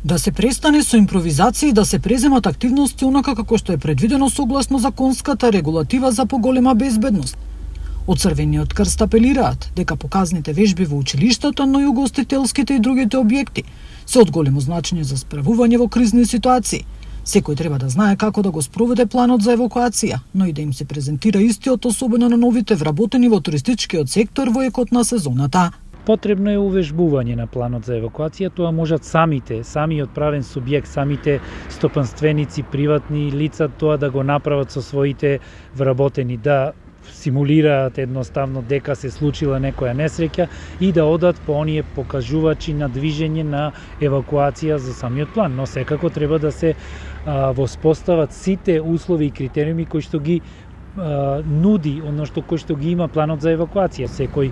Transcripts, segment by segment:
Да се престане со импровизација и да се преземат активности онака како што е предвидено согласно законската регулатива за поголема безбедност. Од Црвениот крст апелираат дека показните вежби во училиштата, но и угостителските и другите објекти се од големо значење за справување во кризни ситуации. Секој треба да знае како да го спроведе планот за евакуација, но и да им се презентира истиот, особено на новите вработени во туристичкиот сектор во екот на сезоната. Потребно е увежбување на планот за евакуација, тоа можат самиот правен субјект, самите стопанственици, приватни лица тоа да го направат со своите вработени, да симулираат едноставно дека се случила некоја несреќа и да одат по оние покажувачи на движење на евакуација за самиот план. Но секако треба да се воспостават сите услови и критериуми кои што ги нуди, кој што ги има планот за евакуација. Секој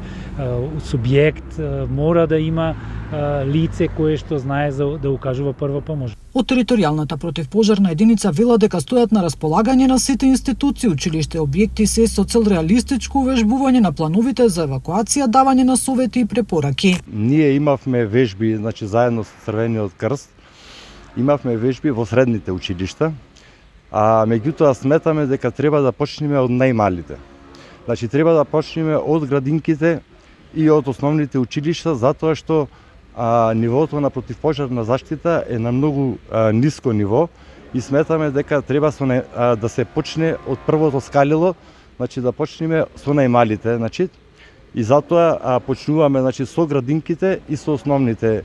субјект мора да има лице кое што знае да укажува прва помош. Од територијалната противпожарна единица вела дека стојат на располагање на сите институции, училиште, објекти се со цел реалистичко увежбување на плановите за евакуација, давање на совети и препораки. Ние имавме вежби, заедно со Црвениот крст, имавме вежби во средните училишта, а меѓутоа сметаме дека треба да почнеме од најмалите. Треба да почнеме од градинките и од основните училишта, затоа што нивото на противпожарна заштита е на многу ниско ниво и сметаме дека треба да се почне од првото скалило, да почнеме со најмалите, и затоа почнуваме со градинките и со основните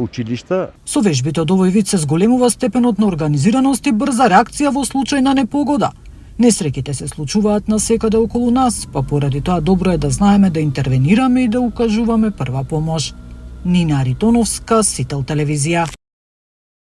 училишта. Со вежбите од овој вид се зголемува степенот на организираност и брза реакција во случај на непогода. Несреќите се случуваат насекаде околу нас, па поради тоа добро е да знаеме да интервенираме и да укажуваме прва помош. Нина Аритоновска, Сител телевизија.